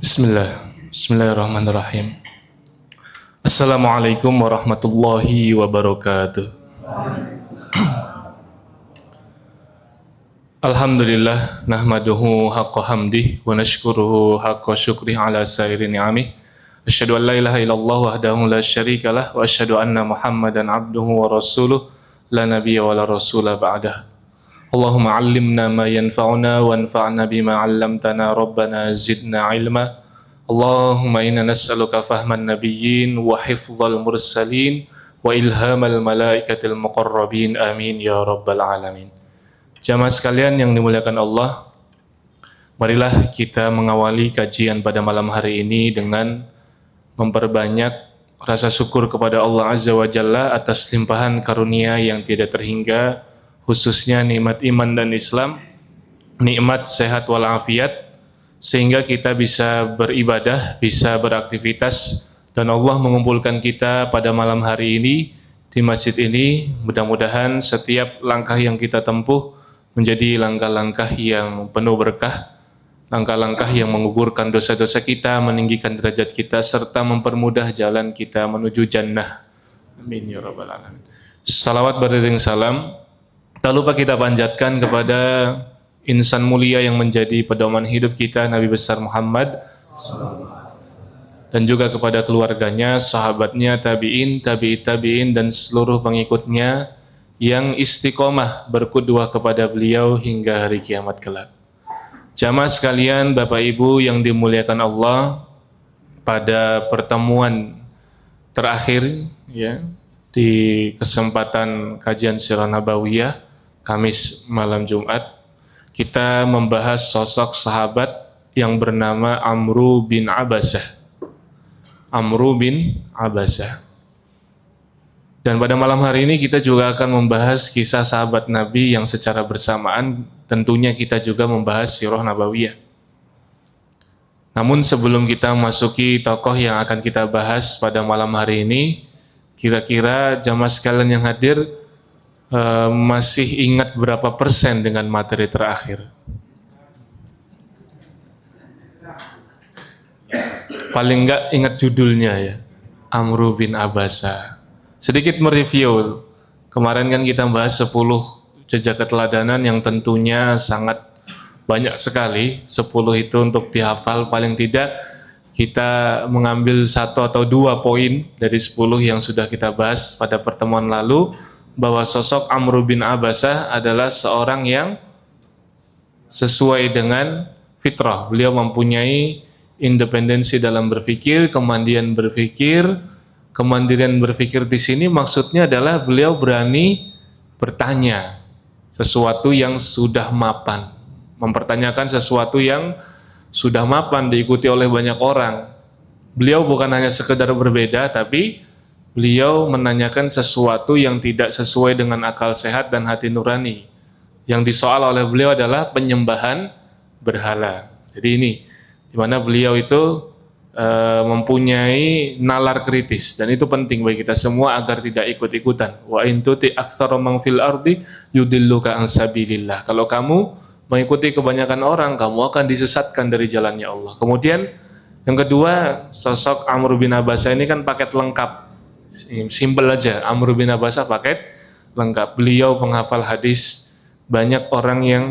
Bismillahirrahmanirrahim. Assalamualaikum warahmatullahi wabarakatuh. Alhamdulillah nahmaduhu haqqa hamdih wa nashkuruhu haqqa syukrih ala sairi ni'amih. Asyhadu an la ilaha illallah wahdahu la syarikalah wa asyhadu anna Muhammadan abduhu wa rasuluh la nabiyya wa la rasula ba'dah. Allahumma 'allimna ma yanfa'una wanfa'na bima 'allamtana rabbana zidna 'ilma. Allahumma inna nas'aluka fahman nabiyyin wa hifdzal mursalin wa ilhamal malaikatil muqarrabin amin ya rabbal alamin. Jamaah sekalian yang dimuliakan Allah, marilah kita mengawali kajian pada malam hari ini dengan memperbanyak rasa syukur kepada Allah Azza wa Jalla atas limpahan karunia yang tidak terhingga, khususnya nikmat iman dan Islam, nikmat sehat walafiat, sehingga kita bisa beribadah, bisa beraktivitas, dan Allah mengumpulkan kita pada malam hari ini di masjid ini. Mudah-mudahan setiap langkah yang kita tempuh menjadi langkah-langkah yang penuh berkah, langkah-langkah yang menggugurkan dosa-dosa kita, meninggikan derajat kita, serta mempermudah jalan kita menuju jannah. Amin ya rabbal alamin. Salawat beriring salam tak lupa kita panjatkan kepada insan mulia yang menjadi pedoman hidup kita, Nabi besar Muhammad, dan juga kepada keluarganya, sahabatnya, tabi'in, tabi'it tabi'in, dan seluruh pengikutnya yang istiqomah berqudwah kepada beliau hingga hari kiamat kelak. Jamaah sekalian, Bapak Ibu yang dimuliakan Allah, pada pertemuan terakhir ya di kesempatan kajian Sirah Nabawiyah Kamis malam Jumat, kita membahas sosok sahabat yang bernama Amru bin Abasah. Amru bin Abasah. Dan pada malam hari ini kita juga akan membahas kisah sahabat Nabi yang secara bersamaan tentunya kita juga membahas Sirah Nabawiyah. Namun sebelum kita memasuki tokoh yang akan kita bahas pada malam hari ini, kira-kira jamaah sekalian yang hadir masih ingat berapa persen dengan materi terakhir? Paling enggak ingat judulnya ya, Amru bin Abasah. Sedikit mereview, kemarin kan kita bahas 10 jejak keteladanan yang tentunya sangat banyak sekali. 10 itu untuk dihafal, paling tidak kita mengambil 1 atau 2 poin dari 10 yang sudah kita bahas pada pertemuan lalu, bahwa sosok Amru bin Abasah adalah seorang yang sesuai dengan fitrah. Beliau mempunyai independensi dalam berpikir, kemandirian berpikir. Kemandirian berpikir di sini maksudnya adalah beliau berani bertanya sesuatu yang sudah mapan, mempertanyakan sesuatu yang sudah mapan diikuti oleh banyak orang. Beliau bukan hanya sekedar berbeda, tapi beliau menanyakan sesuatu yang tidak sesuai dengan akal sehat dan hati nurani. Yang disoal oleh beliau adalah penyembahan berhala. Jadi ini, di mana beliau itu mempunyai nalar kritis, dan itu penting bagi kita semua agar tidak ikut-ikutan. Wa in tuti aktsara man fil ardi yudilluka an sabilillah. Kalau kamu mengikuti kebanyakan orang, kamu akan disesatkan dari jalannya Allah. Kemudian yang kedua, sosok Amr bin Abasah ini kan paket lengkap. Simpel aja, Amr bin Abasah paket lengkap. Beliau penghafal hadis, banyak orang yang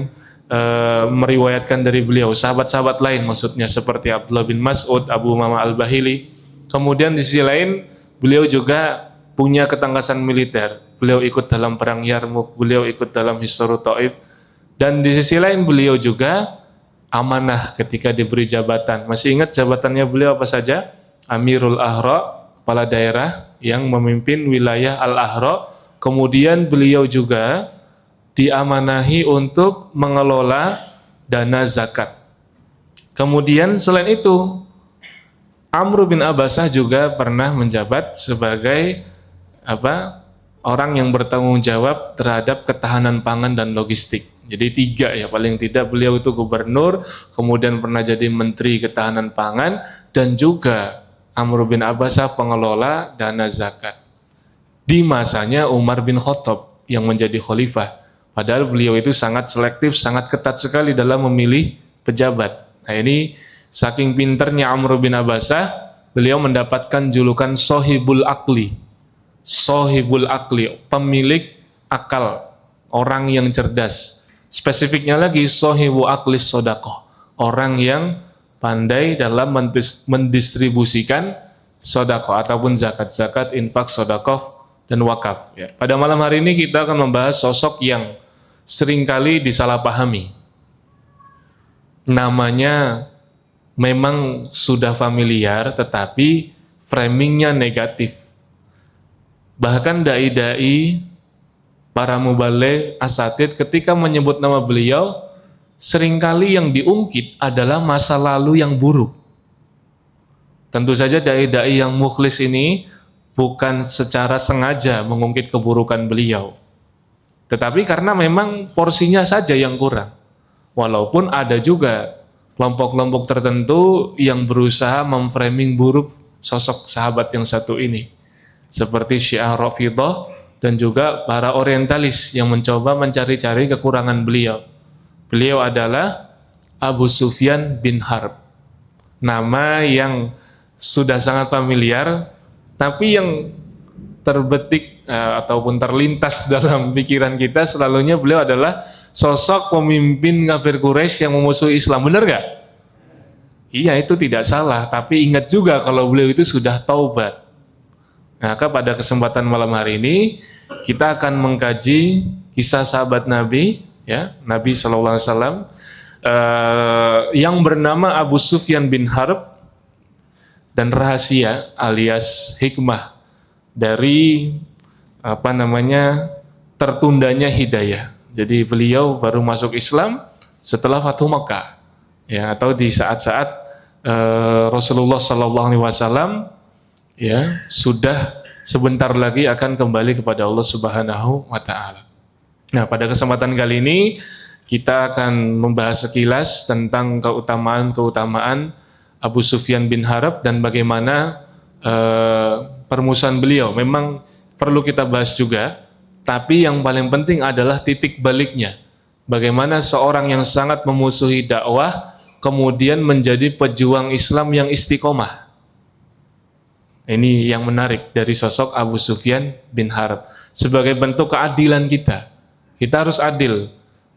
meriwayatkan dari beliau, sahabat-sahabat lain maksudnya, seperti Abdullah bin Mas'ud, Abu Umamah al-Bahili. Kemudian di sisi lain, beliau juga punya ketangkasan militer. Beliau ikut dalam perang Yarmuk, beliau ikut dalam Hisru Taif, dan di sisi lain beliau juga amanah ketika diberi jabatan. Masih ingat jabatannya beliau apa saja? Amirul Ahra, kepala daerah yang memimpin wilayah Al-Ahra. Kemudian beliau juga diamanahi untuk mengelola dana zakat. Kemudian selain itu, Amr bin Abasah juga pernah menjabat sebagai orang yang bertanggung jawab terhadap ketahanan pangan dan logistik. Jadi 3 ya, paling tidak beliau itu gubernur, kemudian pernah jadi menteri ketahanan pangan, dan juga Amr bin Abasah pengelola dana zakat. Di masanya Umar bin Khattab yang menjadi khalifah. Padahal beliau itu sangat selektif, sangat ketat sekali dalam memilih pejabat. Nah ini Saking pinternya Amr bin Abbasah, beliau mendapatkan julukan Sohibul Akli. Sohibul Akli, pemilik akal, orang yang cerdas. Spesifiknya lagi Sohibu Aklis Sodakoh, orang yang pandai dalam mendistribusikan sodakoh ataupun zakat-zakat, infak, sodakoh, dan wakaf. Ya. Pada malam hari ini kita akan membahas sosok yang seringkali disalahpahami. Namanya memang sudah familiar, tetapi framingnya negatif. Bahkan dai-dai, para mubaligh, asatid ketika menyebut nama beliau, seringkali yang diungkit adalah masa lalu yang buruk. Tentu saja dai-dai yang mukhlis ini bukan secara sengaja mengungkit keburukan beliau, tetapi karena memang porsinya saja yang kurang. Walaupun ada juga kelompok-kelompok tertentu yang berusaha memframing buruk sosok sahabat yang satu ini, seperti Syiah Rafidhah dan juga para orientalis yang mencoba mencari-cari kekurangan beliau. Beliau adalah Abu Sufyan bin Harb. Nama yang sudah sangat familiar, tapi yang terbetik ataupun terlintas dalam pikiran kita selalunya beliau adalah sosok pemimpin kafir Quraisy yang memusuhi Islam. Benar gak? Iya, itu tidak salah, tapi ingat juga kalau beliau itu sudah taubat. Maka pada kesempatan malam hari ini kita akan mengkaji kisah sahabat Nabi, ya, Nabi SAW yang bernama Abu Sufyan bin Harb, dan rahasia alias hikmah dari tertundanya hidayah. Jadi beliau baru masuk Islam setelah Fathu Makkah, ya, atau di saat-saat Rasulullah SAW ya sudah sebentar lagi akan kembali kepada Allah Subhanahu wa taala. Nah, pada kesempatan kali ini kita akan membahas sekilas tentang keutamaan Abu Sufyan bin Harb dan bagaimana permusuhan beliau. Memang perlu kita bahas juga, tapi yang paling penting adalah titik baliknya. Bagaimana seorang yang sangat memusuhi dakwah kemudian menjadi pejuang Islam yang istiqomah. Ini yang menarik dari sosok Abu Sufyan bin Harb. Sebagai bentuk keadilan kita harus adil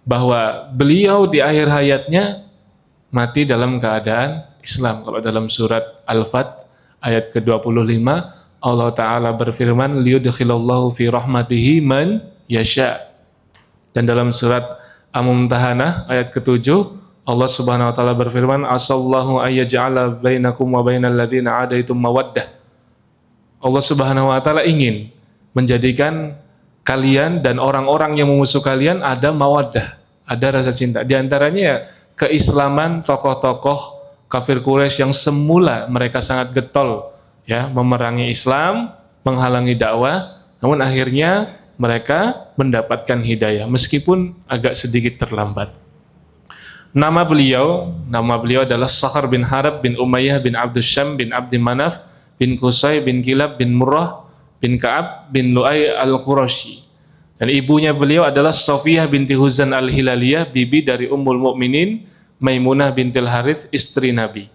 bahwa beliau di akhir hayatnya mati dalam keadaan Islam. Kalau dalam surat Al-Fat ayat ke-25, Allah Ta'ala berfirman, liyudkhilallahu fi rahmatihi man yasha. Dan dalam surat Al-Mumtahanah ayat ke-7, Allah Subhanahu wa taala berfirman, asallahu ayyaj'ala bainakum wa bainal ladzina 'adaitum mawaddah. Allah Subhanahu wa taala ingin menjadikan kalian dan orang-orang yang memusuh kalian ada mawaddah, ada rasa cinta. Di antaranya ya keislaman tokoh-tokoh kafir Quraisy yang semula mereka sangat getol ya memerangi Islam, menghalangi dakwah, namun akhirnya mereka mendapatkan hidayah meskipun agak sedikit terlambat. Nama beliau adalah Sakhar bin Harb bin Umayyah bin Abdus Syam bin Abdi Manaf bin Qusay bin Kilab bin Murrah bin Ka'ab bin Lu'ay al-Qurashi. Dan ibunya beliau adalah Safiyah binti Huzan al-Hilaliyah, bibi dari Ummul Mukminin Maimunah bintil Harith, istri Nabi.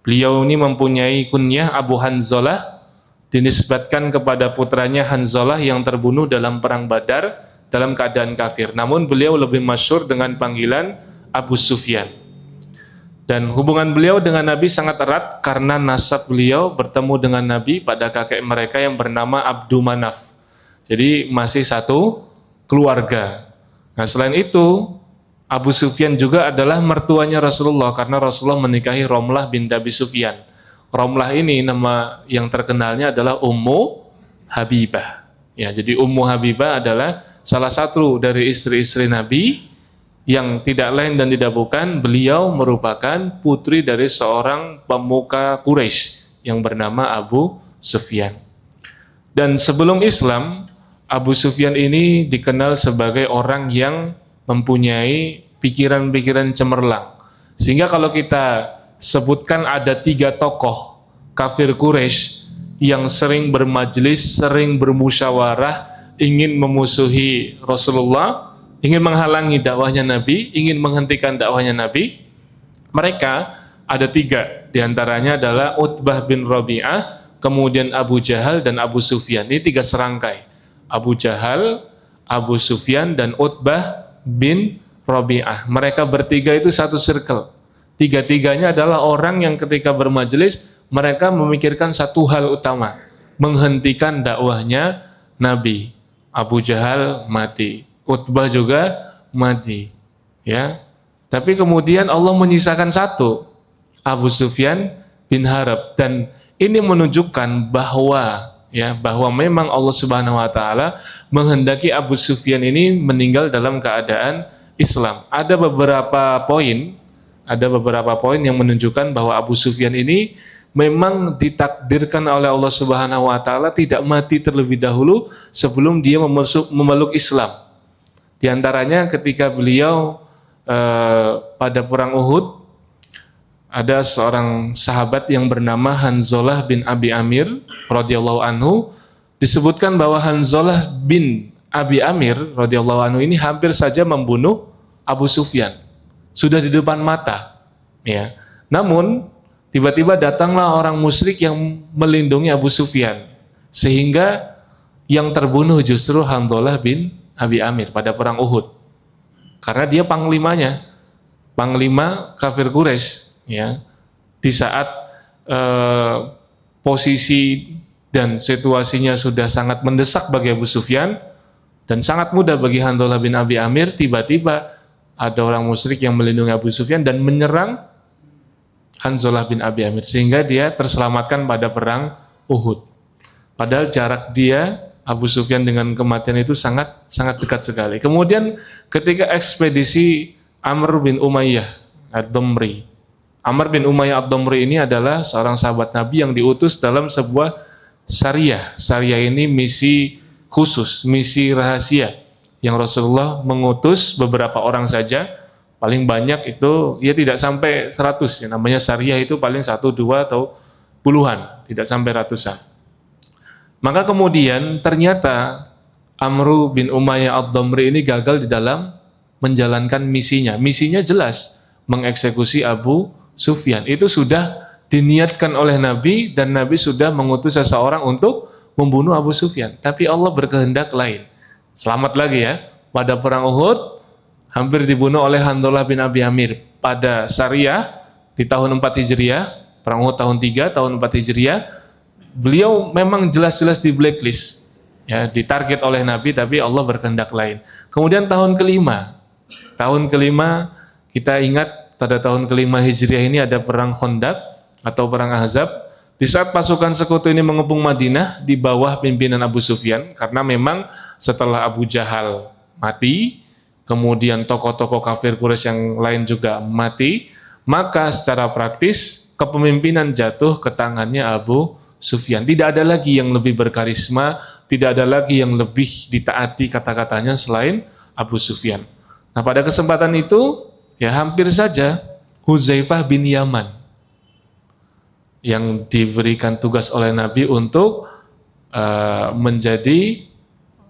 Beliau ini mempunyai kunyah Abu Hanzalah, dinisbatkan kepada putranya Hanzalah yang terbunuh dalam perang Badar dalam keadaan kafir. Namun beliau lebih masyhur dengan panggilan Abu Sufyan. Dan hubungan beliau dengan Nabi sangat erat karena nasab beliau bertemu dengan Nabi pada kakek mereka yang bernama Abdu Manaf. Jadi masih satu keluarga. Nah, selain itu Abu Sufyan juga adalah mertuanya Rasulullah karena Rasulullah menikahi Romlah binti Abi Sufyan. Romlah ini nama yang terkenalnya adalah Ummu Habibah. Ya, jadi Ummu Habibah adalah salah satu dari istri-istri Nabi yang tidak lain dan tidak bukan beliau merupakan putri dari seorang pemuka Quraisy yang bernama Abu Sufyan. Dan sebelum Islam, Abu Sufyan ini dikenal sebagai orang yang mempunyai pikiran-pikiran cemerlang. Sehingga kalau kita sebutkan ada 3 tokoh kafir Quraisy yang sering bermajlis, sering bermusyawarah, ingin memusuhi Rasulullah, ingin menghalangi dakwahnya Nabi, ingin menghentikan dakwahnya Nabi, mereka ada 3. Di antaranya adalah Utbah bin Rabi'ah, kemudian Abu Jahal dan Abu Sufyan. Ini 3 serangkai. Abu Jahal, Abu Sufyan, dan Utbah bin Rabi'ah. Mereka bertiga itu satu circle. 3-tiganya adalah orang yang ketika bermajelis mereka memikirkan satu hal utama, menghentikan dakwahnya Nabi. Abu Jahal mati, Utbah juga mati, ya. Tapi kemudian Allah menyisakan satu, Abu Sufyan bin Harb, dan ini menunjukkan bahwa bahwa memang Allah Subhanahu wa taala menghendaki Abu Sufyan ini meninggal dalam keadaan Islam. Ada beberapa poin yang menunjukkan bahwa Abu Sufyan ini memang ditakdirkan oleh Allah Subhanahu wa taala tidak mati terlebih dahulu sebelum dia memeluk Islam. Di antaranya ketika beliau pada perang Uhud, ada seorang sahabat yang bernama Hanzalah bin Abi Amir radhiyallahu anhu, disebutkan bahwa Hanzalah bin Abi Amir radhiyallahu anhu ini hampir saja membunuh Abu Sufyan, sudah di depan mata, ya. Namun tiba-tiba datanglah orang musyrik yang melindungi Abu Sufyan, sehingga yang terbunuh justru Hanzalah bin Abi Amir pada perang Uhud, karena dia panglima kafir Quraisy, ya. Di saat posisi dan situasinya sudah sangat mendesak bagi Abu Sufyan dan sangat mudah bagi Hanzalah bin Abi Amir, tiba-tiba ada orang musyrik yang melindungi Abu Sufyan dan menyerang Hanzalah bin Abi Amir, sehingga dia terselamatkan pada perang Uhud. Padahal jarak dia, Abu Sufyan, dengan kematian itu sangat dekat sekali. Kemudian ketika ekspedisi Amr bin Umayyah ad-Damri. Amr bin Umayyah ad-Damri ini adalah seorang sahabat Nabi yang diutus dalam sebuah syariah. Syariah ini misi khusus, misi rahasia, yang Rasulullah mengutus beberapa orang saja. Paling banyak itu, ya tidak sampai 100, ya, namanya syariah itu paling 1, 2, atau puluhan, tidak sampai ratusan. Maka kemudian ternyata Amr bin Umayyah ad-Damri ini gagal di dalam menjalankan misinya. Misinya jelas, mengeksekusi Abu Sufyan. Itu sudah diniatkan oleh Nabi, dan Nabi sudah mengutus seseorang untuk membunuh Abu Sufyan. Tapi Allah berkehendak lain. Selamat lagi ya, pada perang Uhud hampir dibunuh oleh Hanzalah bin Abi Amir pada syariah di tahun 4 Hijriah, perang Uhud tahun 3, tahun 4 Hijriah. Beliau memang jelas-jelas di blacklist, ya, ditarget oleh Nabi, tapi Allah berkehendak lain. Kemudian tahun kelima kita ingat, pada tahun kelima Hijriah ini ada perang Khandaq atau perang Ahzab. Di saat pasukan sekutu ini mengepung Madinah di bawah pimpinan Abu Sufyan, karena memang setelah Abu Jahal mati, kemudian tokoh-tokoh kafir Quraisy yang lain juga mati, maka secara praktis kepemimpinan jatuh ke tangannya Abu Sufyan. Tidak ada lagi yang lebih berkarisma, tidak ada lagi yang lebih ditaati kata-katanya selain Abu Sufyan. Nah, pada kesempatan itu, ya, hampir saja Hudzaifah bin Yaman yang diberikan tugas oleh Nabi untuk menjadi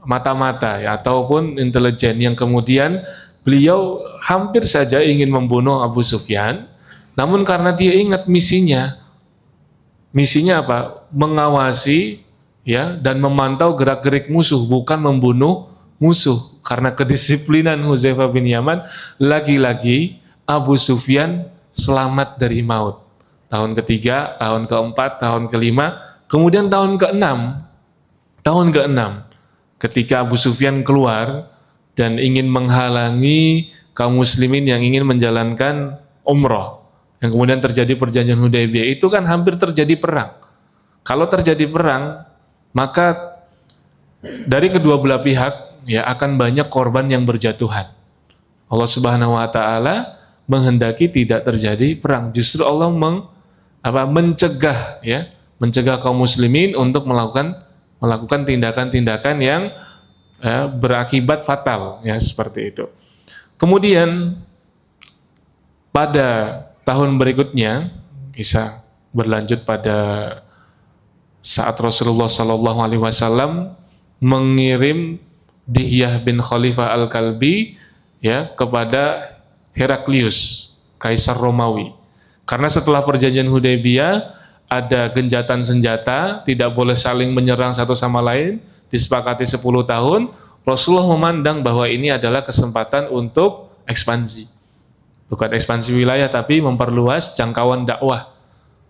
mata-mata, ya, ataupun intelijen, yang kemudian beliau hampir saja ingin membunuh Abu Sufyan, namun karena dia ingat misinya apa? Mengawasi, ya, dan memantau gerak-gerik musuh, bukan membunuh musuh. Karena kedisiplinan Hudzaifah bin Yaman, lagi-lagi Abu Sufyan selamat dari maut. Tahun ketiga, tahun keempat, tahun kelima, kemudian tahun keenam, ketika Abu Sufyan keluar dan ingin menghalangi kaum muslimin yang ingin menjalankan umroh, yang kemudian terjadi perjanjian Hudaybiyah, itu kan hampir terjadi perang. Kalau terjadi perang, maka dari kedua belah pihak, ya, akan banyak korban yang berjatuhan. Allah Subhanahu wa taala menghendaki tidak terjadi perang. Justru Allah mencegah kaum muslimin untuk melakukan tindakan-tindakan yang berakibat fatal, ya, seperti itu. Kemudian pada tahun berikutnya, bisa berlanjut pada saat Rasulullah SAW mengirim Dihyah bin Khalifah Al-Kalbi, ya, kepada Heraklius, Kaisar Romawi. Karena setelah perjanjian Hudaybiyah ada genjatan senjata, tidak boleh saling menyerang satu sama lain, disepakati 10 tahun, Rasulullah memandang bahwa ini adalah kesempatan untuk ekspansi. Bukan ekspansi wilayah, tapi memperluas jangkauan dakwah.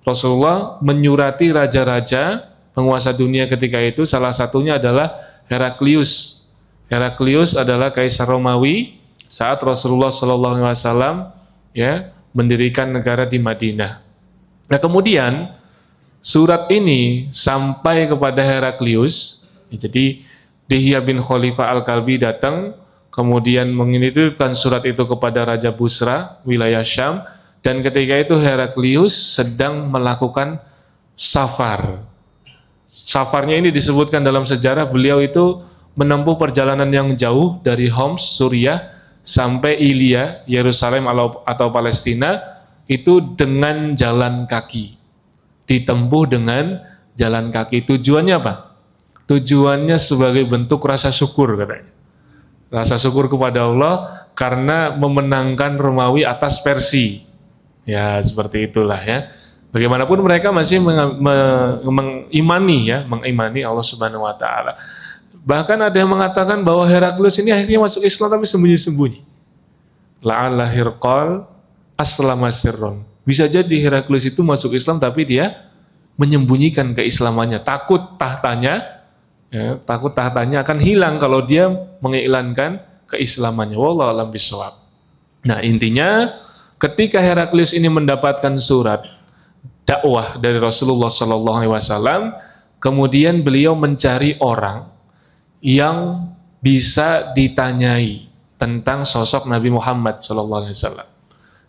Rasulullah menyurati raja-raja penguasa dunia ketika itu, salah satunya adalah Heraklius. Heraklius adalah kaisar Romawi saat Rasulullah SAW ya mendirikan negara di Madinah. Nah kemudian surat ini sampai kepada Heraklius, jadi Dihya bin Khalifah Al-Kalbi datang, kemudian mengirimkan surat itu kepada Raja Busra, wilayah Syam, dan ketika itu Heraklius sedang melakukan safar. Safarnya ini disebutkan dalam sejarah, beliau itu menempuh perjalanan yang jauh dari Homs, Suriah, sampai Ilia, Yerusalem atau Palestina, itu dengan jalan kaki. Ditempuh dengan jalan kaki. Tujuannya apa? Tujuannya sebagai bentuk rasa syukur katanya. Rasa syukur kepada Allah karena memenangkan Romawi atas Persia. Ya, seperti itulah ya. Bagaimanapun mereka masih mengimani Allah Subhanahu wa taala. Bahkan ada yang mengatakan bahwa Heraklius ini akhirnya masuk Islam tapi sembunyi-sembunyi. La'alla Hirqal aslama sirron. Bisa jadi Heraklius itu masuk Islam tapi dia menyembunyikan keislamannya, takut tahtanya akan hilang kalau dia mengiklankan keislamannya. Wallahu a'lam bishawab. Nah, intinya ketika Heraklius ini mendapatkan surat dakwah dari Rasulullah SAW, kemudian beliau mencari orang yang bisa ditanyai tentang sosok Nabi Muhammad SAW.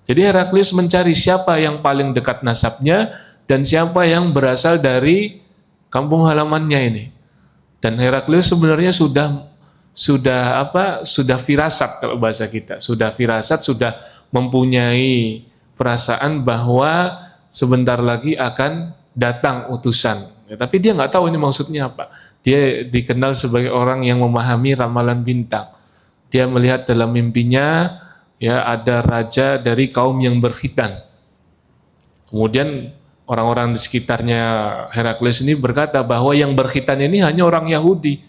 Jadi Heraklius mencari siapa yang paling dekat nasabnya dan siapa yang berasal dari kampung halamannya ini. Dan Heraklius sebenarnya sudah firasat kalau bahasa kita, sudah firasat, sudah mempunyai perasaan bahwa sebentar lagi akan datang utusan. Ya, tapi dia nggak tahu ini maksudnya apa. Dia dikenal sebagai orang yang memahami ramalan bintang. Dia melihat dalam mimpinya ya ada raja dari kaum yang berkhitan. Kemudian orang-orang di sekitarnya Heraklius ini berkata bahwa yang berkhitan ini hanya orang Yahudi.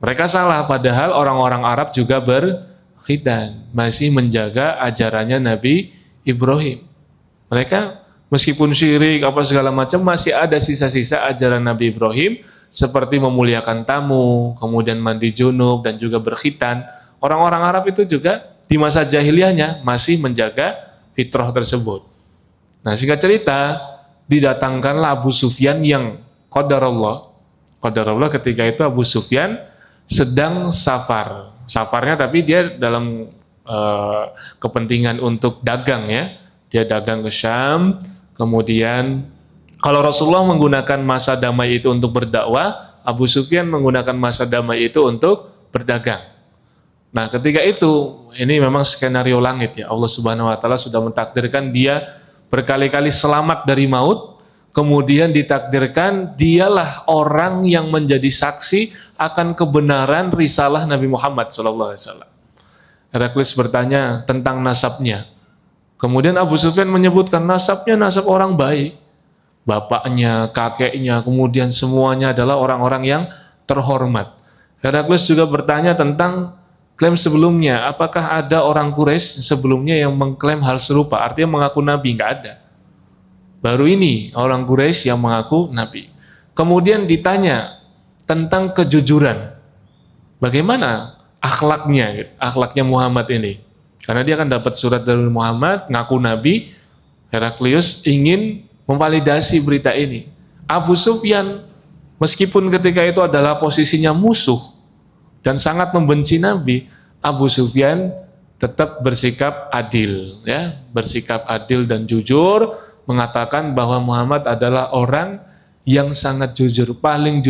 Mereka salah, padahal orang-orang Arab juga berkhitan, masih menjaga ajarannya Nabi Ibrahim. Mereka meskipun syirik apa segala macam masih ada sisa-sisa ajaran Nabi Ibrahim seperti memuliakan tamu, kemudian mandi junub dan juga berkhitan. Orang-orang Arab itu juga di masa jahiliyahnya masih menjaga fitrah tersebut. Nah, singkat cerita, didatangkanlah Abu Sufyan yang qadarullah ketika itu Abu Sufyan sedang safar. Safarnya tapi dia dalam kepentingan untuk dagang ya. Dia dagang ke Syam, kemudian kalau Rasulullah menggunakan masa damai itu untuk berdakwah, Abu Sufyan menggunakan masa damai itu untuk berdagang. Nah, ketika itu, ini memang skenario langit ya. Allah Subhanahu wa taala sudah mentakdirkan dia berkali-kali selamat dari maut, kemudian ditakdirkan dialah orang yang menjadi saksi akan kebenaran risalah Nabi Muhammad SAW. Heraklius bertanya tentang nasabnya. Kemudian Abu Sufyan menyebutkan nasabnya nasab orang baik. Bapaknya, kakeknya, kemudian semuanya adalah orang-orang yang terhormat. Heraklius juga bertanya tentang klaim sebelumnya, apakah ada orang Quraisy sebelumnya yang mengklaim hal serupa, artinya mengaku Nabi? Nggak ada. Baru ini orang Quraisy yang mengaku Nabi. Kemudian ditanya tentang kejujuran. Bagaimana akhlaknya Muhammad ini? Karena dia akan dapat surat dari Muhammad, ngaku Nabi. Heraklius ingin memvalidasi berita ini. Abu Sufyan, meskipun ketika itu adalah posisinya musuh dan sangat membenci Nabi, Abu Sufyan tetap bersikap adil, ya, bersikap adil dan jujur, mengatakan bahwa Muhammad adalah orang yang sangat jujur, paling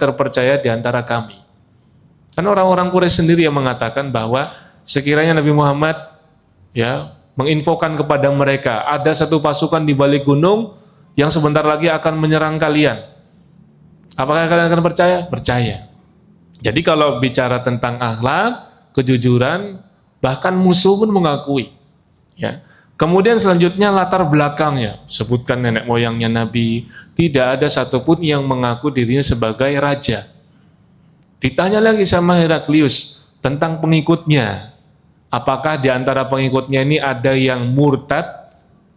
terpercaya di antara kami. Kan orang-orang Quraisy sendiri yang mengatakan bahwa sekiranya Nabi Muhammad ya menginfokan kepada mereka ada satu pasukan di balik gunung yang sebentar lagi akan menyerang kalian, apakah kalian akan percaya? Percaya. Jadi kalau bicara tentang akhlak, kejujuran, bahkan musuh pun mengakui. Ya, Kemudian selanjutnya latar belakangnya, sebutkan nenek moyangnya Nabi, tidak ada satupun yang mengaku dirinya sebagai raja. Ditanya lagi sama Heraklius tentang pengikutnya, apakah di antara pengikutnya ini ada yang murtad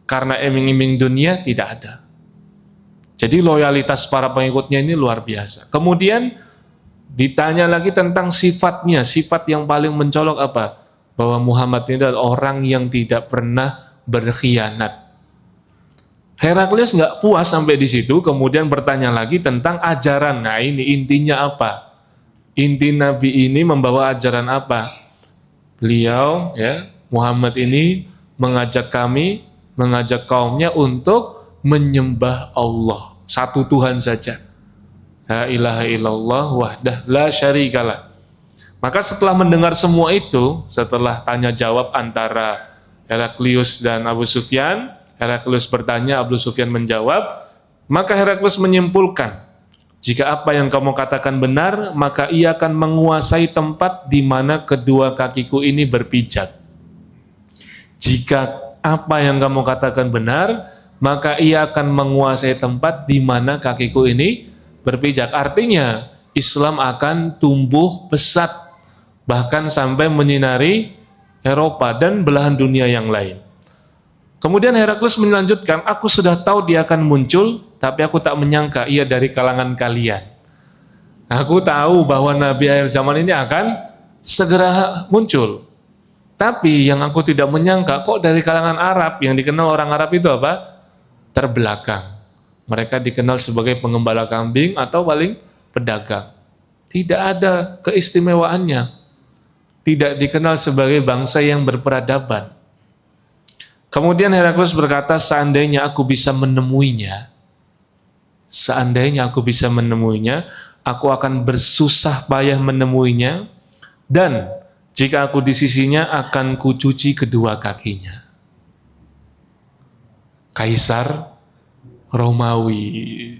karena iming-iming dunia? Tidak ada. Jadi loyalitas para pengikutnya ini luar biasa. Kemudian ditanya lagi tentang sifatnya, sifat yang paling mencolok apa? Bahwa Muhammad ini adalah orang yang tidak pernah berkhianat. Heraklius nggak puas sampai di situ, kemudian bertanya lagi tentang ajaran. Nah ini intinya apa? Inti Nabi ini membawa ajaran apa? Beliau, ya, Muhammad ini mengajak kami, mengajak kaumnya untuk menyembah Allah, satu Tuhan saja. La ilaha illallah wahdah la syarikalah. Maka setelah mendengar semua itu, setelah tanya jawab antara Heraklius dan Abu Sufyan, Heraklius bertanya, Abu Sufyan menjawab, maka Heraklius menyimpulkan, jika apa yang kamu katakan benar, maka ia akan menguasai tempat di mana kedua kakiku ini berpijak. Jika apa yang kamu katakan benar, maka ia akan menguasai tempat di mana kakiku ini berpijak. Artinya, Islam akan tumbuh pesat, bahkan sampai menyinari Eropa dan belahan dunia yang lain. Kemudian Heraklius melanjutkan, aku sudah tahu dia akan muncul, tapi aku tak menyangka ia dari kalangan kalian. Aku tahu bahwa Nabi akhir zaman ini akan segera muncul. Tapi yang aku tidak menyangka, kok dari kalangan Arab, yang dikenal orang Arab itu apa? Terbelakang. Mereka dikenal sebagai pengembala kambing atau paling pedagang. Tidak ada keistimewaannya. Tidak dikenal sebagai bangsa yang berperadaban. Kemudian Heraklius berkata, seandainya aku bisa menemuinya, aku akan bersusah payah menemuinya, dan jika aku di sisinya akan kucuci kedua kakinya. Kaisar Romawi.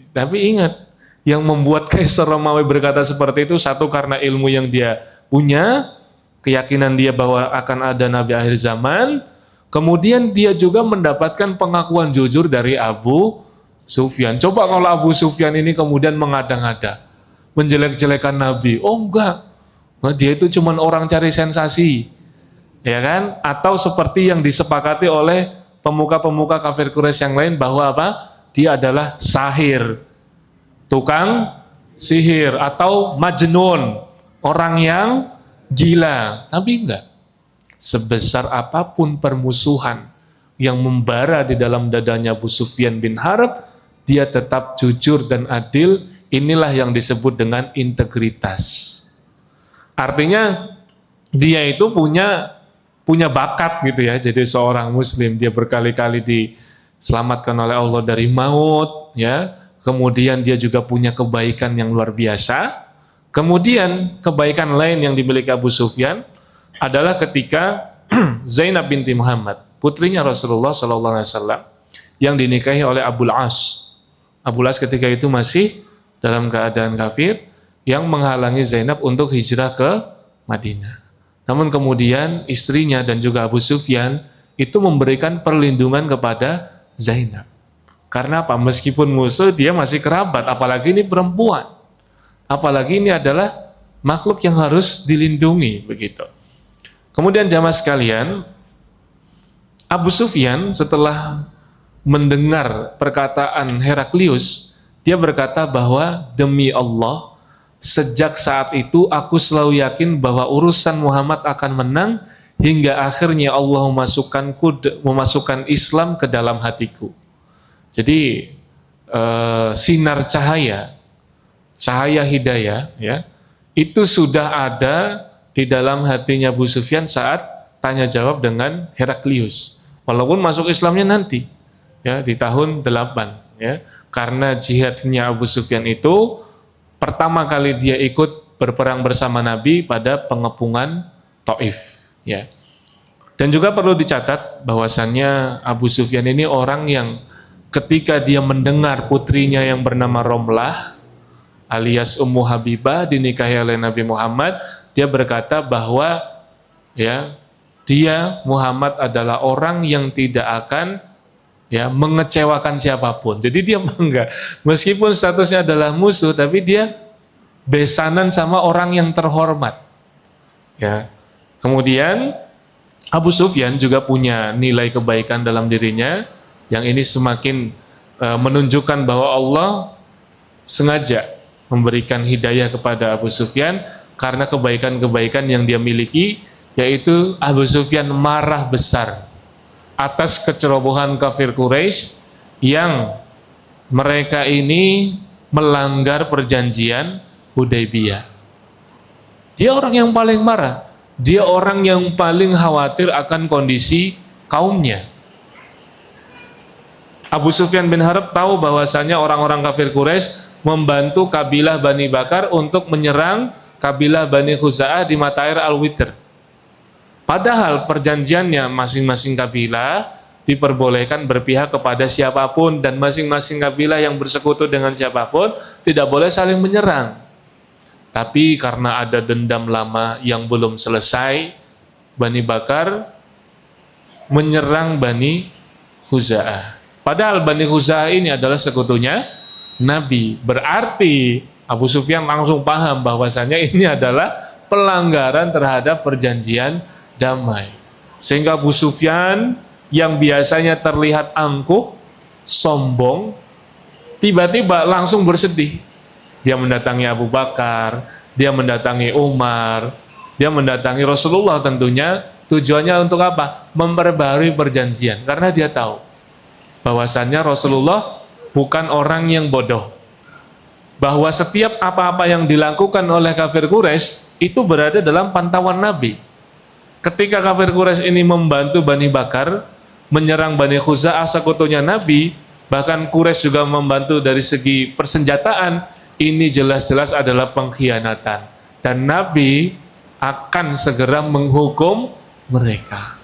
Tapi ingat, yang membuat Kaisar Romawi berkata seperti itu, satu karena ilmu yang dia punya, keyakinan dia bahwa akan ada Nabi akhir zaman, kemudian dia juga mendapatkan pengakuan jujur dari Abu Sufyan. Coba kalau Abu Sufyan ini kemudian mengada-ngada, menjelek-jelekan Nabi, oh enggak, nah, dia itu cuma orang cari sensasi, ya kan? Atau seperti yang disepakati oleh pemuka-pemuka kafir Quraisy yang lain bahwa apa? Dia adalah sahir, tukang sihir, atau majnun, orang yang gila. Tapi enggak. Sebesar apapun permusuhan yang membara di dalam dadanya Abu Sufyan bin Harb, dia tetap jujur dan adil. Inilah yang disebut dengan integritas. Artinya dia itu punya bakat gitu ya, jadi seorang muslim. Dia berkali-kali diselamatkan oleh Allah dari maut, ya. Kemudian dia juga punya kebaikan yang luar biasa. Kemudian kebaikan lain yang dimiliki Abu Sufyan adalah ketika Zainab binti Muhammad, putrinya Rasulullah SAW, yang dinikahi oleh Abul As. Abul As ketika itu masih dalam keadaan kafir, yang menghalangi Zainab untuk hijrah ke Madinah. Namun kemudian istrinya dan juga Abu Sufyan itu memberikan perlindungan kepada Zainab. Karena apa? Meskipun musuh, dia masih kerabat, apalagi ini perempuan. Apalagi ini adalah makhluk yang harus dilindungi, begitu. Kemudian jamaah sekalian, Abu Sufyan setelah mendengar perkataan Heraklius, dia berkata bahwa demi Allah, sejak saat itu aku selalu yakin bahwa urusan Muhammad akan menang hingga akhirnya Allah memasukkan Islam ke dalam hatiku. Jadi sinar cahaya hidayah, ya, itu sudah ada di dalam hatinya Abu Sufyan saat tanya jawab dengan Heraklius. Walaupun masuk Islamnya nanti, ya, di tahun 8, ya, karena jihadnya Abu Sufyan itu pertama kali dia ikut berperang bersama Nabi pada pengepungan Taif, ya. Dan juga perlu dicatat bahwasannya Abu Sufyan ini orang yang ketika dia mendengar putrinya yang bernama Romlah alias Ummu Habibah dinikahi oleh Nabi Muhammad, dia berkata bahwa, ya, dia Muhammad adalah orang yang tidak akan ya mengecewakan siapapun. Jadi dia bangga, meskipun statusnya adalah musuh, tapi dia besanan sama orang yang terhormat. Ya. Kemudian Abu Sufyan juga punya nilai kebaikan dalam dirinya, yang ini semakin menunjukkan bahwa Allah sengaja memberikan hidayah kepada Abu Sufyan karena kebaikan-kebaikan yang dia miliki, yaitu Abu Sufyan marah besar atas kecerobohan kafir Quraisy yang mereka ini melanggar perjanjian Hudaybiyah. Dia orang yang paling marah, dia orang yang paling khawatir akan kondisi kaumnya. Abu Sufyan bin Harb tahu bahwasanya orang-orang kafir Quraisy membantu kabilah Bani Bakar untuk menyerang kabilah Bani Khuza'ah di mata air Al-Witr. Padahal perjanjiannya masing-masing kabilah diperbolehkan berpihak kepada siapapun, dan masing-masing kabilah yang bersekutu dengan siapapun tidak boleh saling menyerang. Tapi karena ada dendam lama yang belum selesai, Bani Bakar menyerang Bani Khuza'ah. Padahal Bani Khuza'ah ini adalah sekutunya Nabi. Berarti Abu Sufyan langsung paham bahwasanya ini adalah pelanggaran terhadap perjanjian damai. Sehingga Abu Sufyan yang biasanya terlihat angkuh, sombong, tiba-tiba langsung bersedih. Dia mendatangi Abu Bakar, dia mendatangi Umar, dia mendatangi Rasulullah tentunya. Tujuannya untuk apa? Memperbarui perjanjian. Karena dia tahu bahwasannya Rasulullah bukan orang yang bodoh, bahwa setiap apa-apa yang dilakukan oleh kafir Quraisy itu berada dalam pantauan Nabi. Ketika kafir Quraisy ini membantu Bani Bakar menyerang Bani Khuza'ah sekutunya Nabi, bahkan Quraisy juga membantu dari segi persenjataan, ini jelas-jelas adalah pengkhianatan, dan Nabi akan segera menghukum mereka.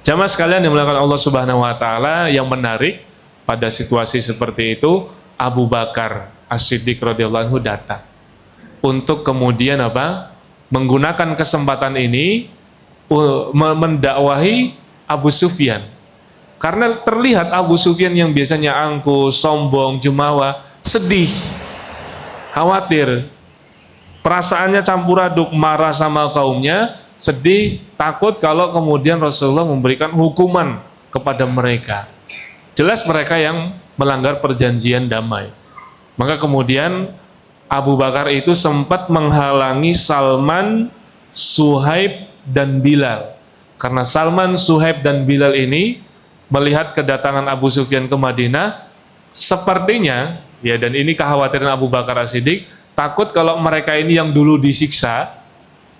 Jamaah sekalian yang dimuliakan Allah Subhanahu wa taala, yang menarik pada situasi seperti itu, Abu Bakar As-Siddiq radhiyallahu anhu datang untuk kemudian apa? Menggunakan kesempatan ini mendakwahi Abu Sufyan. Karena terlihat Abu Sufyan yang biasanya angkuh, sombong, jumawa, sedih, khawatir, perasaannya campur aduk, marah sama kaumnya, sedih, takut kalau kemudian Rasulullah memberikan hukuman kepada mereka. Jelas mereka yang melanggar perjanjian damai. Maka kemudian Abu Bakar itu sempat menghalangi Salman, Suhaib, dan Bilal. Karena Salman, Suhaib, dan Bilal ini melihat kedatangan Abu Sufyan ke Madinah, sepertinya, ya, dan ini kekhawatiran Abu Bakar As-Siddiq, takut kalau mereka ini yang dulu disiksa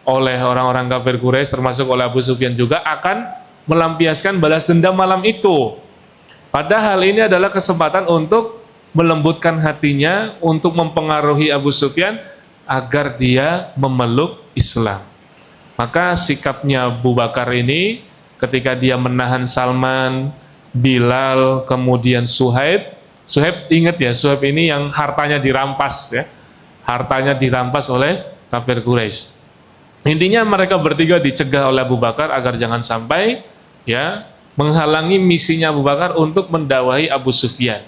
oleh orang-orang kafir Quraisy, termasuk oleh Abu Sufyan juga, akan melampiaskan balas dendam malam itu. Padahal ini adalah kesempatan untuk melembutkan hatinya, untuk mempengaruhi Abu Sufyan agar dia memeluk Islam. Maka sikapnya Abu Bakar ini ketika dia menahan Salman, Bilal, kemudian Suhaib. Suhaib, ingat ya, Suhaib ini yang hartanya dirampas ya. Hartanya dirampas oleh kafir Quraisy. Intinya mereka bertiga dicegah oleh Abu Bakar agar jangan sampai ya menghalangi misinya Abu Bakar untuk mendakwahi Abu Sufyan.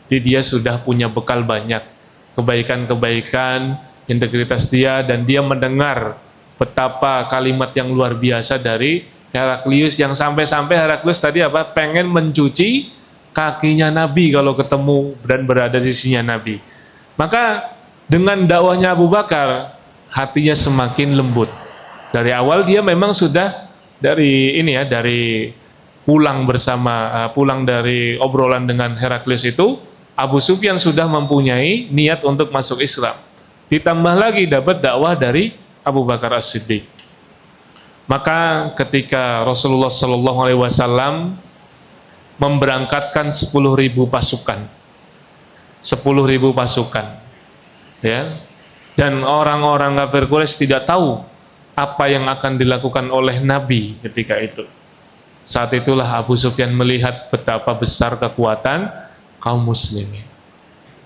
Jadi dia sudah punya bekal banyak, kebaikan-kebaikan, integritas dia, dan dia mendengar betapa kalimat yang luar biasa dari Heraklius, yang sampai-sampai Heraklius tadi apa? Pengen mencuci kakinya Nabi kalau ketemu dan berada di sisinya Nabi. Maka dengan dakwahnya Abu Bakar, hatinya semakin lembut. Dari awal dia memang sudah dari pulang dari obrolan dengan Heraklius itu, Abu Sufyan sudah mempunyai niat untuk masuk Islam. Ditambah lagi dapat dakwah dari Abu Bakar As-Siddiq. Maka ketika Rasulullah SAW memberangkatkan 10.000 pasukan, 10.000 pasukan, ya, dan orang-orang kafir Quraisy tidak tahu apa yang akan dilakukan oleh Nabi ketika itu. Saat itulah Abu Sufyan melihat betapa besar kekuatan kaum muslimin,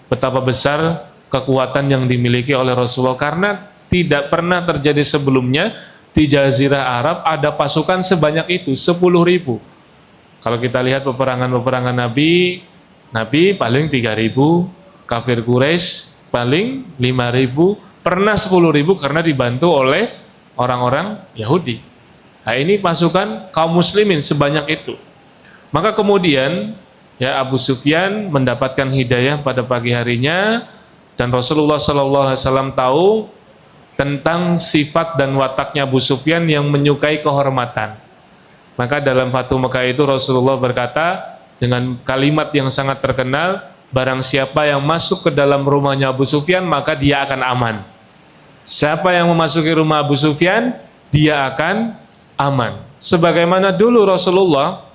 betapa besar kekuatan yang dimiliki oleh Rasulullah, karena tidak pernah terjadi sebelumnya di Jazirah Arab ada pasukan sebanyak itu, 10.000. Kalau kita lihat peperangan-peperangan Nabi, Nabi paling 3.000, kafir Quraisy paling 5.000, pernah 10.000 karena dibantu oleh orang-orang Yahudi. Nah, ini pasukan kaum muslimin sebanyak itu. Maka kemudian ya Abu Sufyan mendapatkan hidayah pada pagi harinya, dan Rasulullah SAW tahu tentang sifat dan wataknya Abu Sufyan yang menyukai kehormatan. Maka dalam Fathu Mekah itu Rasulullah berkata dengan kalimat yang sangat terkenal, barang siapa yang masuk ke dalam rumahnya Abu Sufyan maka dia akan aman. Siapa yang memasuki rumah Abu Sufyan, dia akan aman. Sebagaimana dulu Rasulullah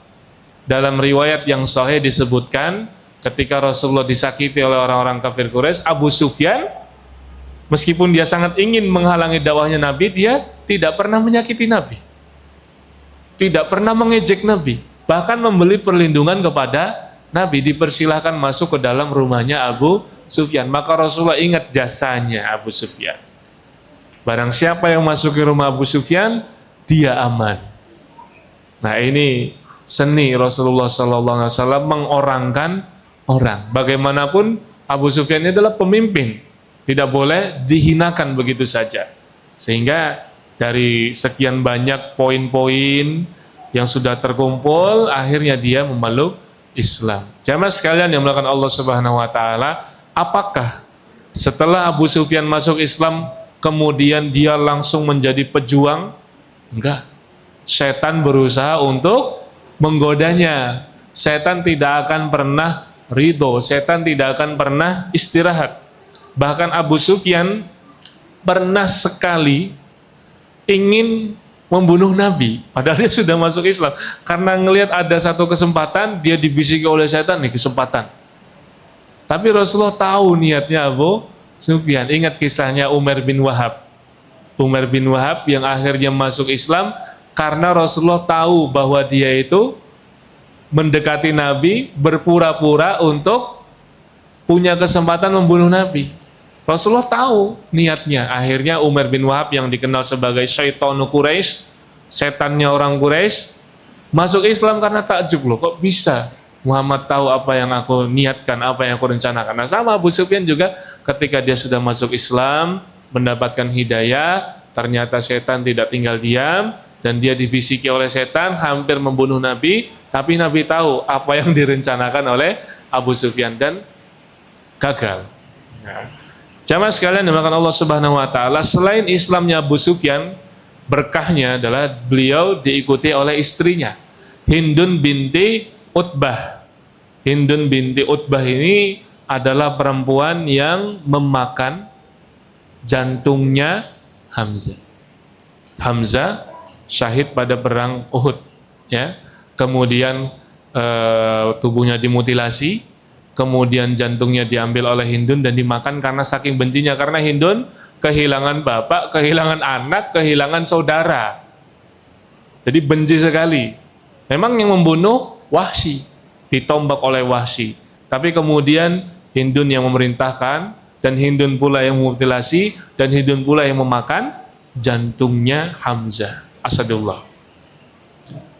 dalam riwayat yang sahih disebutkan, ketika Rasulullah disakiti oleh orang-orang kafir Quraisy, Abu Sufyan meskipun dia sangat ingin menghalangi dakwahnya Nabi, dia tidak pernah menyakiti Nabi, tidak pernah mengejek Nabi, bahkan memberi perlindungan kepada Nabi, dipersilahkan masuk ke dalam rumahnya Abu Sufyan. Maka Rasulullah ingat jasanya Abu Sufyan. Barang siapa yang masuk ke rumah Abu Sufyan, dia aman. Nah, ini seni Rasulullah SAW mengorangkan orang. Bagaimanapun Abu Sufyan ini adalah pemimpin, tidak boleh dihinakan begitu saja. Sehingga dari sekian banyak poin-poin yang sudah terkumpul, akhirnya dia memeluk Islam. Jamaah sekalian yang melakukan Allah Subhanahu wa taala, apakah setelah Abu Sufyan masuk Islam kemudian dia langsung menjadi pejuang? Enggak. Setan berusaha untuk menggodanya. Setan tidak akan pernah ridho, setan tidak akan pernah istirahat. Bahkan Abu Sufyan pernah sekali ingin membunuh Nabi, padahal dia sudah masuk Islam. Karena ngelihat ada satu kesempatan, dia dibisiki oleh setan, nih kesempatan. Tapi Rasulullah tahu niatnya Abu Sufyan. Ingat kisahnya Umar bin Wahab. Umar bin Wahab yang akhirnya masuk Islam karena Rasulullah tahu bahwa dia itu mendekati Nabi, berpura-pura untuk punya kesempatan membunuh Nabi. Rasulullah tahu niatnya. Akhirnya Umar bin Wahab yang dikenal sebagai Syaitanu Quraisy, setannya orang Quraisy, masuk Islam karena takjub, loh kok bisa Muhammad tahu apa yang aku niatkan, apa yang aku rencanakan. Nah, sama Abu Sufyan juga ketika dia sudah masuk Islam, mendapatkan hidayah, ternyata setan tidak tinggal diam dan dia dibisiki oleh setan hampir membunuh Nabi. Tapi Nabi tahu apa yang direncanakan oleh Abu Sufyan dan gagal. Nah, jamaah sekalian dimulakan Allah Subhanahu wa taala, selain Islamnya Abu Sufyan, berkahnya adalah beliau diikuti oleh istrinya, Hindun binti Utbah. Hindun binti Utbah ini adalah perempuan yang memakan jantungnya Hamzah. Hamzah syahid pada perang Uhud, ya. Kemudian tubuhnya dimutilasi, kemudian jantungnya diambil oleh Hindun dan dimakan karena saking bencinya, karena Hindun kehilangan bapak, kehilangan anak, kehilangan saudara. Jadi benci sekali. Memang yang membunuh Wahsy, ditombak oleh Wahsy. Tapi kemudian Hindun yang memerintahkan, dan Hindun pula yang memutilasi, dan Hindun pula yang memakan jantungnya Hamzah Asadullah.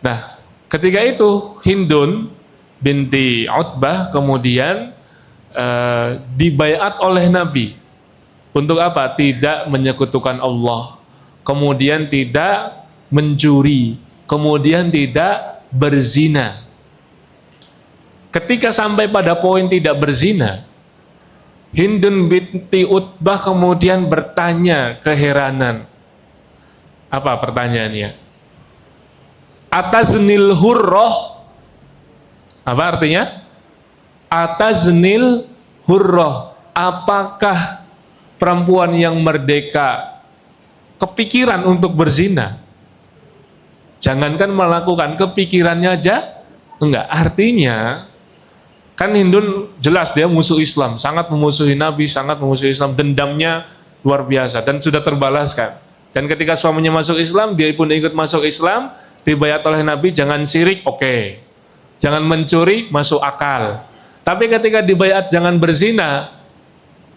Nah, ketika itu Hindun binti Utbah kemudian dibaiat oleh Nabi untuk apa? Tidak menyekutukan Allah, kemudian tidak mencuri, kemudian tidak berzina. Ketika sampai pada poin tidak berzina, Hindun binti Utbah kemudian bertanya keheranan. Apa pertanyaannya? Ataznil hurroh. Apa artinya? Ataznil hurroh. Apakah perempuan yang merdeka kepikiran untuk berzina? Jangankan melakukan, kepikirannya aja enggak. Artinya kan Hindun jelas dia musuh Islam, sangat memusuhi Nabi, sangat memusuhi Islam, dendamnya luar biasa dan sudah terbalaskan. Dan ketika suaminya masuk Islam, dia pun ikut masuk Islam, dibayat oleh Nabi, jangan syirik, oke. Jangan mencuri, masuk akal. Tapi ketika dibayat jangan berzina,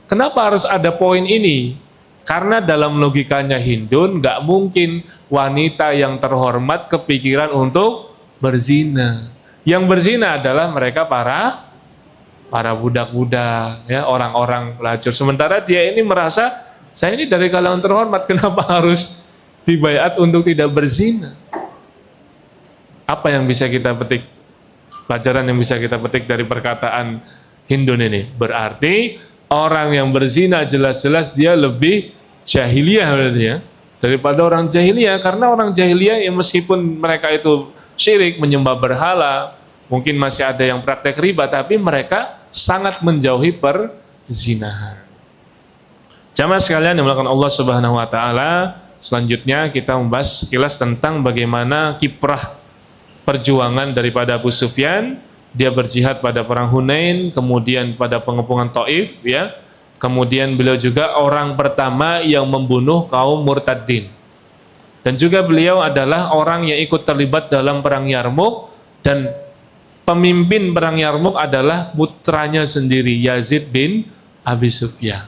kenapa harus ada poin ini? Karena dalam logikanya Hindun nggak mungkin wanita yang terhormat kepikiran untuk berzina. Yang berzina adalah mereka para budak-budak, ya, orang-orang pelacur. Sementara dia ini merasa saya ini dari kalangan terhormat, kenapa harus dibaiat untuk tidak berzina? Apa yang bisa kita petik? Pelajaran yang bisa kita petik dari perkataan Hindun ini. Berarti orang yang berzina jelas-jelas dia lebih jahiliyah berarti ya, daripada orang jahiliyah. Karena orang jahiliyah ya meskipun mereka itu syirik, menyembah berhala, mungkin masih ada yang praktek riba, tapi mereka sangat menjauhi perzinahan. Jamaah sekalian yang melakukan Allah Subhanahu wa taala, selanjutnya kita membahas sekilas tentang bagaimana kiprah perjuangan daripada Abu Sufyan. Dia berjihad pada perang Hunain, kemudian pada pengepungan Taif, ya. Kemudian beliau juga orang pertama yang membunuh kaum murtadin. Dan juga beliau adalah orang yang ikut terlibat dalam perang Yarmuk, dan pemimpin perang Yarmuk adalah putranya sendiri, Yazid bin Abi Sufyan.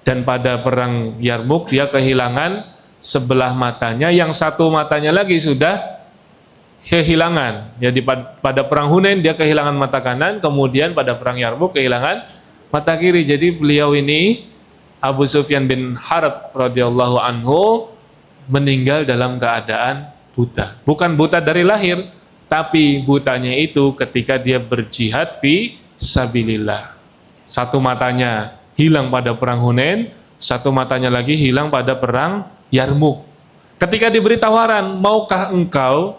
Dan pada perang Yarmuk dia kehilangan sebelah matanya, yang satu matanya lagi sudah kehilangan. Jadi pada perang Hunain dia kehilangan mata kanan, kemudian pada perang Yarmuk kehilangan mata kiri. Jadi beliau ini Abu Sufyan bin Harb radhiyallahu anhu meninggal dalam keadaan buta. Bukan buta dari lahir, tapi butanya itu ketika dia berjihad fi sabilillah. Satu matanya hilang pada perang Hunain, satu matanya lagi hilang pada perang Yarmuk. Ketika diberi tawaran, maukah engkau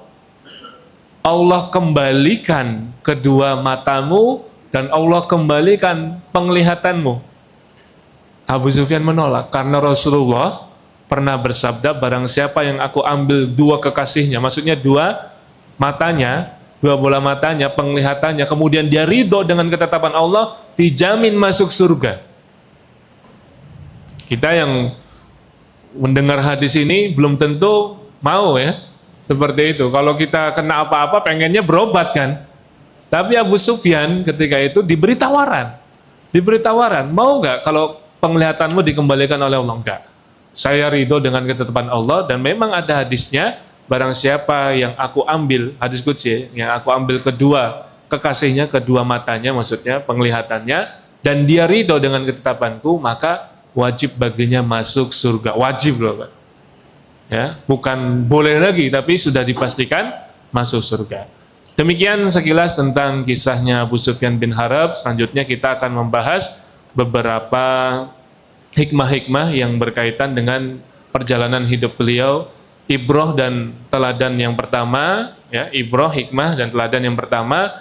Allah kembalikan kedua matamu dan Allah kembalikan penglihatanmu? Abu Sufyan menolak, karena Rasulullah pernah bersabda, barang siapa yang aku ambil dua kekasihnya, maksudnya dua matanya, dua bola matanya, penglihatannya, kemudian dia ridho dengan ketetapan Allah, dijamin masuk surga. Kita yang mendengar hadis ini belum tentu mau ya seperti itu. Kalau kita kena apa-apa pengennya berobat kan. Tapi Abu Sufyan ketika itu diberi tawaran, mau nggak kalau penglihatanmu dikembalikan oleh Allah? Enggak. Saya ridho dengan ketetapan Allah, dan memang ada hadisnya, barang siapa yang aku ambil, hadis qudsi, yang aku ambil kedua kekasihnya, kedua matanya maksudnya, penglihatannya, dan dia ridho dengan ketetapanku, maka wajib baginya masuk surga. Wajib loh Pak. Ya, bukan boleh lagi, tapi sudah dipastikan masuk surga. Demikian sekilas tentang kisahnya Abu Sufyan bin Harb. Selanjutnya kita akan membahas beberapa hikmah-hikmah yang berkaitan dengan perjalanan hidup beliau. Ibrah dan teladan yang pertama, ya, ibrah, hikmah dan teladan yang pertama,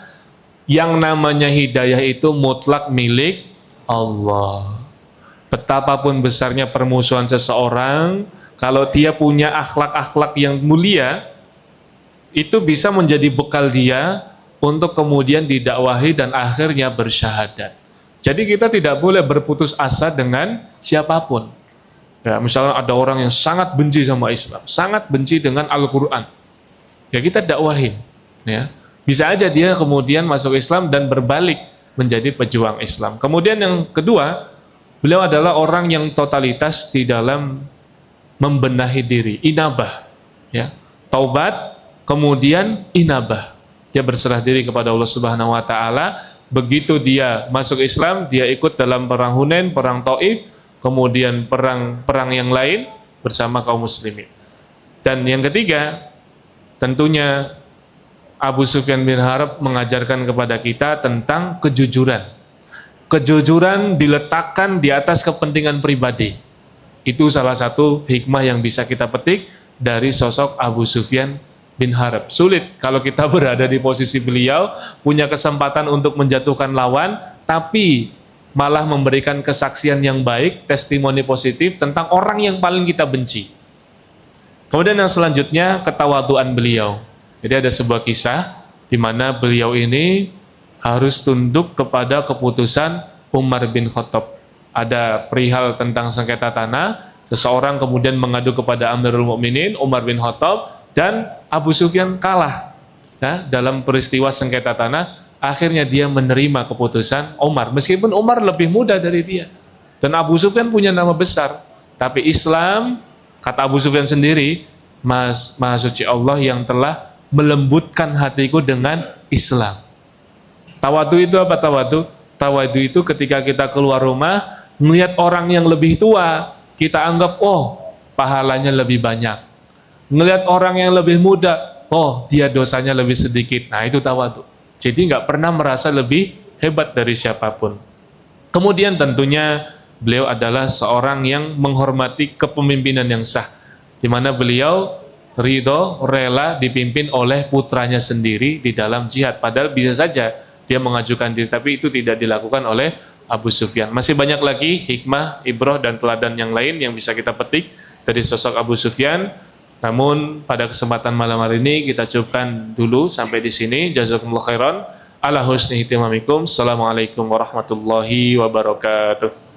yang namanya hidayah itu mutlak milik Allah. Betapapun besarnya permusuhan seseorang, kalau dia punya akhlak-akhlak yang mulia, itu bisa menjadi bekal dia untuk kemudian didakwahi dan akhirnya bersyahadat. Jadi kita tidak boleh berputus asa dengan siapapun. Ya, misalnya ada orang yang sangat benci sama Islam, sangat benci dengan Al-Quran, ya kita dakwahin. Ya. Bisa aja dia kemudian masuk Islam dan berbalik menjadi pejuang Islam. Kemudian yang kedua, beliau adalah orang yang totalitas di dalam membenahi diri, inabah, ya, taubat, kemudian inabah. Dia berserah diri kepada Allah Subhanahu wa taala. Begitu dia masuk Islam, dia ikut dalam perang Hunain, perang Taif, kemudian perang yang lain bersama kaum muslimin. Dan yang ketiga, tentunya Abu Sufyan bin Harb mengajarkan kepada kita tentang kejujuran. Kejujuran diletakkan di atas kepentingan pribadi. Itu salah satu hikmah yang bisa kita petik dari sosok Abu Sufyan bin Harb. Sulit kalau kita berada di posisi beliau, punya kesempatan untuk menjatuhkan lawan, tapi malah memberikan kesaksian yang baik, testimoni positif tentang orang yang paling kita benci. Kemudian yang selanjutnya, ketawaduan beliau. Jadi ada sebuah kisah di mana beliau ini harus tunduk kepada keputusan Umar bin Khattab. Ada perihal tentang sengketa tanah, seseorang kemudian mengadu kepada Amirul Mukminin Umar bin Khattab, dan Abu Sufyan kalah, ya, dalam peristiwa sengketa tanah. Akhirnya dia menerima keputusan Umar, meskipun Umar lebih muda dari dia. Dan Abu Sufyan punya nama besar. Tapi Islam, kata Abu Sufyan sendiri, Maha Suci Allah yang telah melembutkan hatiku dengan Islam. Tawadu itu apa tawadu? Tawadu itu ketika kita keluar rumah, melihat orang yang lebih tua, kita anggap, oh, pahalanya lebih banyak. Melihat orang yang lebih muda, oh, dia dosanya lebih sedikit. Nah, itu tawadu. Jadi nggak pernah merasa lebih hebat dari siapapun. Kemudian tentunya beliau adalah seorang yang menghormati kepemimpinan yang sah, di mana beliau ridho, rela dipimpin oleh putranya sendiri di dalam jihad. Padahal bisa saja dia mengajukan diri, tapi itu tidak dilakukan oleh Abu Sufyan. Masih banyak lagi hikmah, ibrah, dan teladan yang lain yang bisa kita petik dari sosok Abu Sufyan. Namun pada kesempatan malam hari ini kita cukupkan dulu sampai di sini. Jazakumullah khairan. Ala husni ihtimamikum. Assalamualaikum warahmatullahi wabarakatuh.